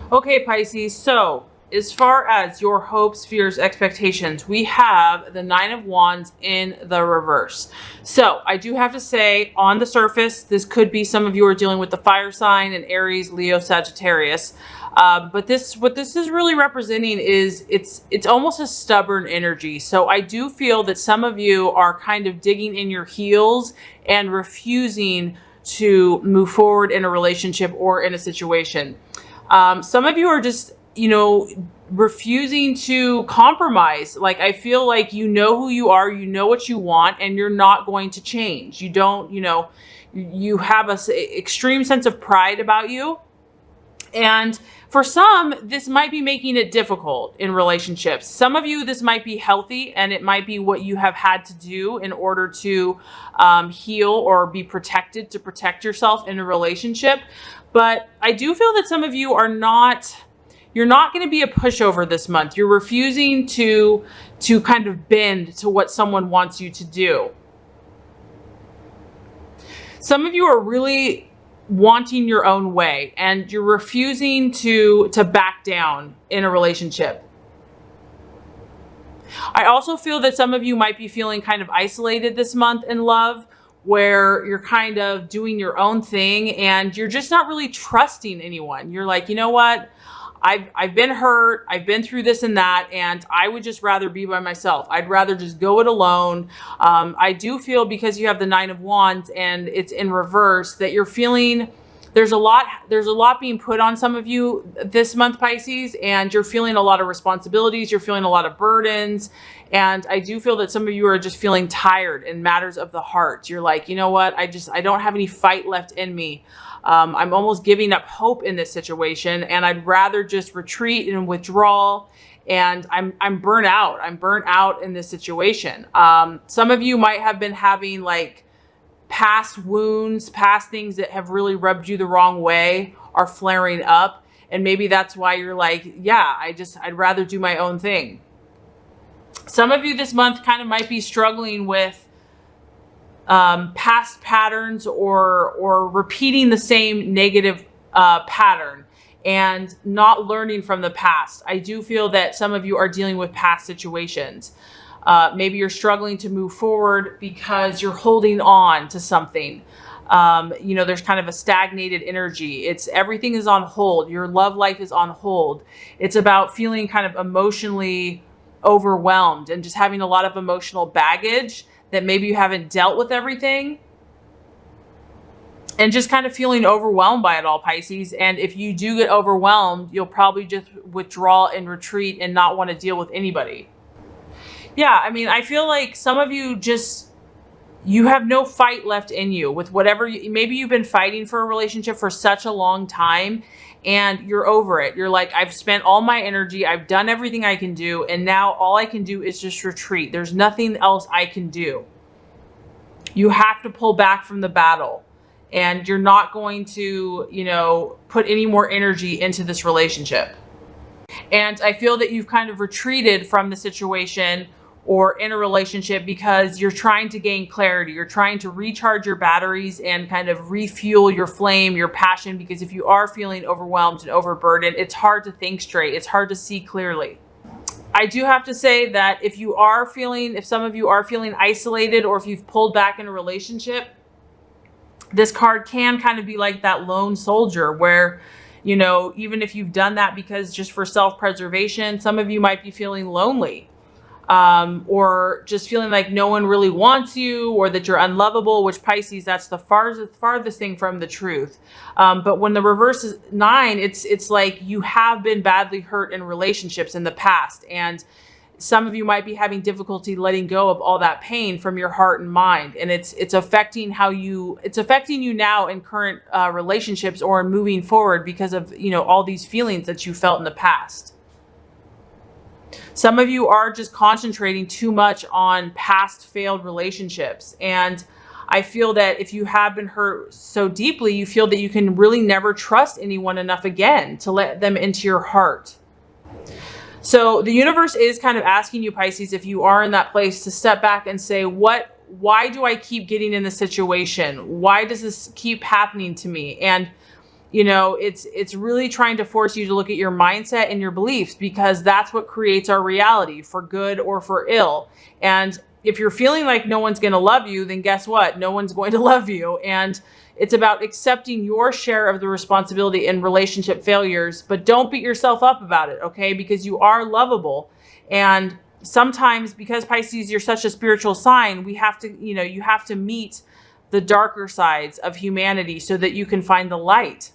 Okay, Pisces, so as far as your hopes, fears, expectations, we have the Nine of Wands in the reverse. So I do have to say, on the surface, this could be some of you are dealing with the fire sign and Aries, Leo, Sagittarius. But what this is really representing is it's almost a stubborn energy. So I do feel that some of you are kind of digging in your heels and refusing to move forward in a relationship or in a situation. Some of you are just, refusing to compromise. Like, I feel like you know who you are, you know what you want, and you're not going to change. You don't, you have a extreme sense of pride about you. And for some, this might be making it difficult in relationships. Some of you, this might be healthy, and it might be what you have had to do in order to heal or be protected, to protect yourself in a relationship. But I do feel that some of you are not, you're not going to be a pushover this month. You're refusing to kind of bend to what someone wants you to do. Some of you are really wanting your own way, and you're refusing to back down in a relationship. I also feel that some of you might be feeling kind of isolated this month in love, where you're kind of doing your own thing and you're just not really trusting anyone. You're like, you know what? I've been hurt. I've been through this and that, and I would just rather be by myself. I'd rather just go it alone. I do feel, because you have the Nine of Wands and it's in reverse, that you're feeling there's a lot being put on some of you this month, Pisces, and you're feeling a lot of responsibilities. You're feeling a lot of burdens. And I do feel that some of you are just feeling tired in matters of the heart. You're like, you know what? I don't have any fight left in me. I'm almost giving up hope in this situation, and I'd rather just retreat and withdraw. And I'm burnt out. I'm burnt out in this situation. Some of you might have been having like past wounds, past things that have really rubbed you the wrong way are flaring up. And maybe that's why you're like, yeah, I'd rather do my own thing. Some of you this month kind of might be struggling with past patterns or repeating the same negative pattern and not learning from the past. I do feel that some of you are dealing with past situations. Maybe you're struggling to move forward because you're holding on to something. There's kind of a stagnated energy. Everything is on hold. Your love life is on hold. It's about feeling kind of emotionally overwhelmed and just having a lot of emotional baggage that maybe you haven't dealt with everything, and just kind of feeling overwhelmed by it all, Pisces. And if you do get overwhelmed, you'll probably just withdraw and retreat and not want to deal with anybody. Yeah, I mean, I feel like some of you you have no fight left in you with whatever, maybe you've been fighting for a relationship for such a long time and you're over it. You're like, I've spent all my energy, I've done everything I can do, and now all I can do is just retreat. There's nothing else I can do. You have to pull back from the battle, and you're not going to, put any more energy into this relationship. And I feel that you've kind of retreated from the situation or in a relationship because you're trying to gain clarity. You're trying to recharge your batteries and kind of refuel your flame, your passion, because if you are feeling overwhelmed and overburdened, it's hard to think straight. It's hard to see clearly. I do have to say that if some of you are feeling isolated, or if you've pulled back in a relationship, this card can kind of be like that lone soldier where, even if you've done that because just for self-preservation, some of you might be feeling lonely. Or just feeling like no one really wants you, or that you're unlovable, which, Pisces, that's the farthest thing from the truth. But when the reverse is 9, it's like you have been badly hurt in relationships in the past. And some of you might be having difficulty letting go of all that pain from your heart and mind. And it's affecting you now in current relationships or in moving forward because of, all these feelings that you felt in the past. Some of you are just concentrating too much on past failed relationships. And I feel that if you have been hurt so deeply, you feel that you can really never trust anyone enough again to let them into your heart. So the universe is kind of asking you, Pisces, if you are in that place, to step back and say, why do I keep getting in this situation? Why does this keep happening to me? And You know, it's really trying to force you to look at your mindset and your beliefs, because that's what creates our reality, for good or for ill. And if you're feeling like no one's going to love you, then guess what? No one's going to love you. And it's about accepting your share of the responsibility in relationship failures, but don't beat yourself up about it, okay? Because you are lovable. And sometimes, because Pisces, you're such a spiritual sign, we have to, you know, you have to meet the darker sides of humanity so that you can find the light.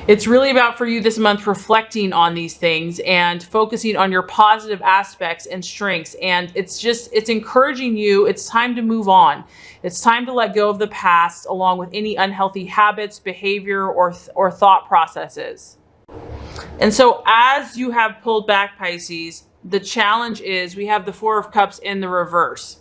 It's really about, for you this month, reflecting on these things and focusing on your positive aspects and strengths. And it's encouraging you. It's time to move on. It's time to let go of the past, along with any unhealthy habits, behavior, or thought processes. And so as you have pulled back, Pisces, the challenge is we have the Four of Cups in the reverse.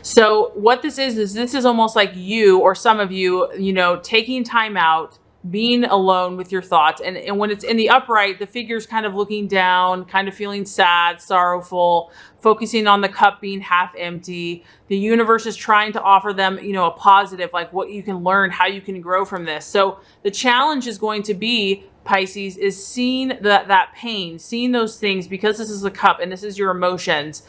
So what this is almost like you, or some of you, you know, taking time out, being alone with your thoughts. And when it's in the upright, the figure's kind of looking down, kind of feeling sad, sorrowful, focusing on the cup being half empty. The universe is trying to offer them, you know, a positive, like what you can learn, how you can grow from this. So the challenge is going to be, Pisces, is seeing that pain, seeing those things, because this is the cup and this is your emotions,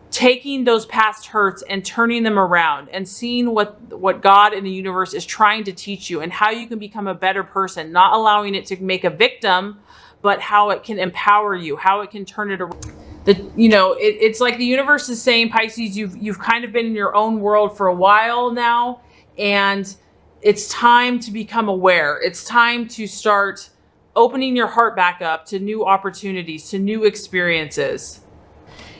taking those past hurts and turning them around and seeing what God in the universe is trying to teach you, and how you can become a better person, not allowing it to make a victim, but how it can empower you, how it can turn it around. You know, it's like the universe is saying, Pisces, you've kind of been in your own world for a while now, and it's time to become aware. It's time to start opening your heart back up to new opportunities, to new experiences.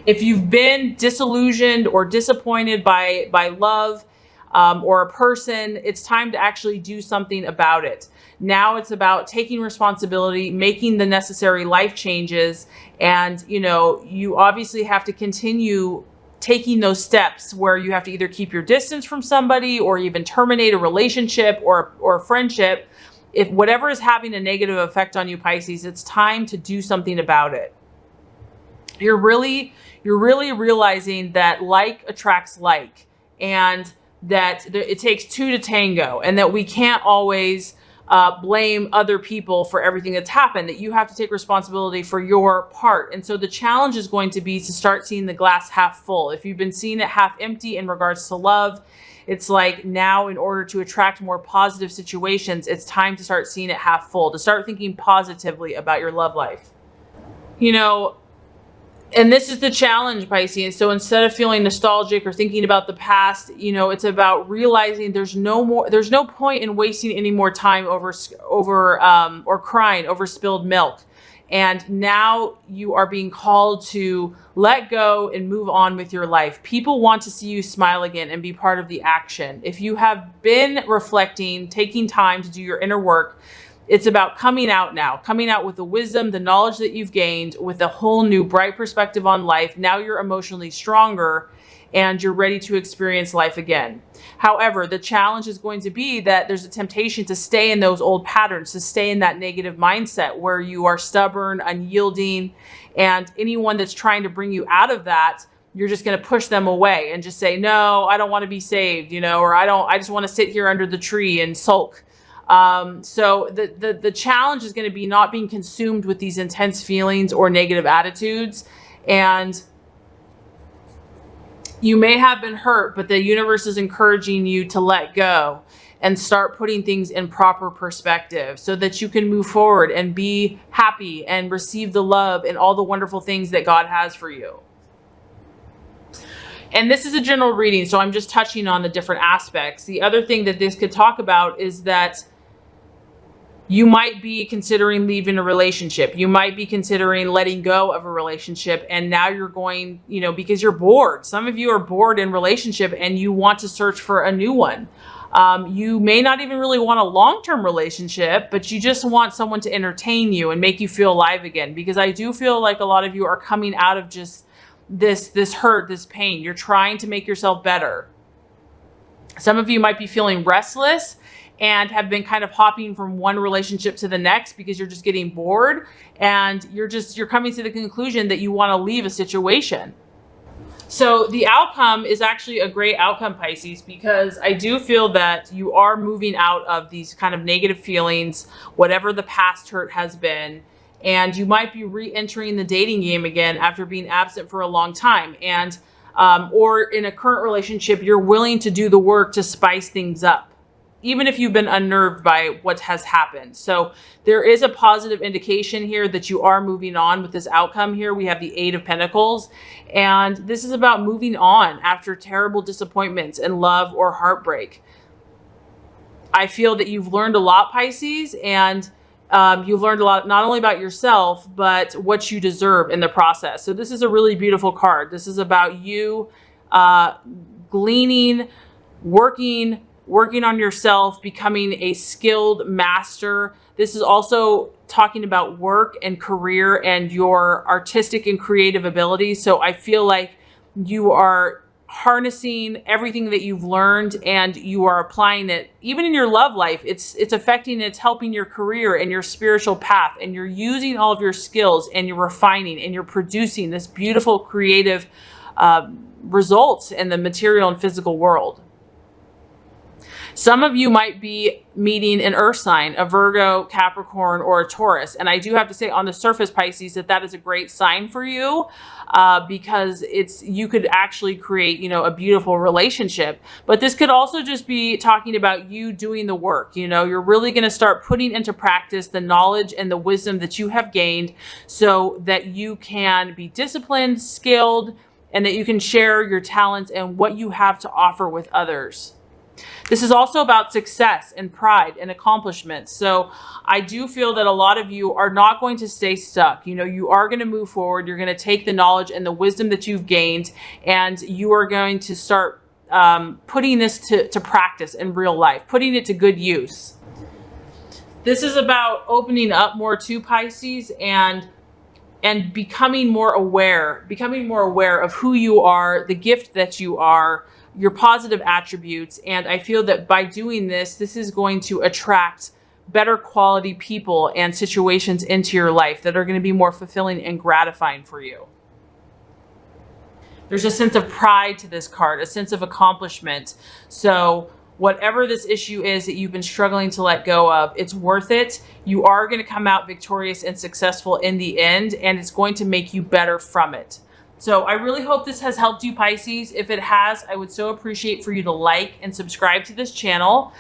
If you've been disillusioned or disappointed by love or a person, it's time to actually do something about it. Now it's about taking responsibility, making the necessary life changes. And, you know, you obviously have to continue taking those steps where you have to either keep your distance from somebody, or even terminate a relationship or a friendship. If whatever is having a negative effect on you, Pisces, it's time to do something about it. You're really realizing that like attracts like, and that it takes two to tango, and that we can't always blame other people for everything that's happened, that you have to take responsibility for your part. And so the challenge is going to be to start seeing the glass half full. If you've been seeing it half empty in regards to love, it's like, now in order to attract more positive situations, it's time to start seeing it half full, to start thinking positively about your love life. You know, and this is the challenge, Pisces. So instead of feeling nostalgic or thinking about the past, you know, it's about realizing there's no point in wasting any more time or crying over spilled milk. And now you are being called to let go and move on with your life. People want to see you smile again and be part of the action. If you have been reflecting, taking time to do your inner work, it's about coming out now, coming out with the wisdom, the knowledge that you've gained, with a whole new bright perspective on life. Now you're emotionally stronger and you're ready to experience life again. However, the challenge is going to be that there's a temptation to stay in those old patterns, to stay in that negative mindset where you are stubborn, unyielding, and anyone that's trying to bring you out of that, you're just going to push them away and just say, no, I don't want to be saved, you know, or I just want to sit here under the tree and sulk. So the challenge is going to be not being consumed with these intense feelings or negative attitudes. And you may have been hurt, but the universe is encouraging you to let go and start putting things in proper perspective so that you can move forward and be happy and receive the love and all the wonderful things that God has for you. And this is a general reading, so I'm just touching on the different aspects. The other thing that this could talk about is that you might be considering leaving a relationship. You might be considering letting go of a relationship. And now you're going, you know, because you're bored. Some of you are bored in relationship and you want to search for a new one. You may not even really want a long-term relationship, but you just want someone to entertain you and make you feel alive again. Because I do feel like a lot of you are coming out of just this hurt, this pain. You're trying to make yourself better. Some of you might be feeling restless and have been kind of hopping from one relationship to the next because you're just getting bored and you're coming to the conclusion that you want to leave a situation. So the outcome is actually a great outcome, Pisces, because I do feel that you are moving out of these kind of negative feelings, whatever the past hurt has been, and you might be re-entering the dating game again after being absent for a long time. And or in a current relationship, you're willing to do the work to spice things up, even if you've been unnerved by what has happened. So there is a positive indication here that you are moving on with this outcome here. We have the Eight of Pentacles, and this is about moving on after terrible disappointments in love or heartbreak. I feel that you've learned a lot, Pisces, and you've learned a lot, not only about yourself, but what you deserve in the process. So this is a really beautiful card. This is about you gleaning, working on yourself, becoming a skilled master. This is also talking about work and career and your artistic and creative abilities. So I feel like you are harnessing everything that you've learned and you are applying it even in your love life. It's affecting, it's helping your career and your spiritual path, and you're using all of your skills and you're refining and you're producing this beautiful creative results in the material and physical world. Some of you might be meeting an earth sign, a Virgo, Capricorn, or a Taurus. And I do have to say on the surface, Pisces, that is a great sign for you because you could actually create, a beautiful relationship. But this could also just be talking about you doing the work. You're really going to start putting into practice the knowledge and the wisdom that you have gained so that you can be disciplined, skilled, and that you can share your talents and what you have to offer with others. This is also about success and pride and accomplishments. So I do feel that a lot of you are not going to stay stuck. You are going to move forward. You're going to take the knowledge and the wisdom that you've gained, and you are going to start putting this to practice in real life, putting it to good use. This is about opening up more to Pisces and becoming more aware of who you are, the gift that you are, your positive attributes. And I feel that by doing this is going to attract better quality people and situations into your life that are going to be more fulfilling and gratifying for you. There's a sense of pride to this card, a sense of accomplishment. So whatever this issue is that you've been struggling to let go of, it's worth it. You are going to come out victorious and successful in the end, and it's going to make you better from it. So I really hope this has helped you, Pisces. If it has, I would so appreciate for you to like and subscribe to this channel.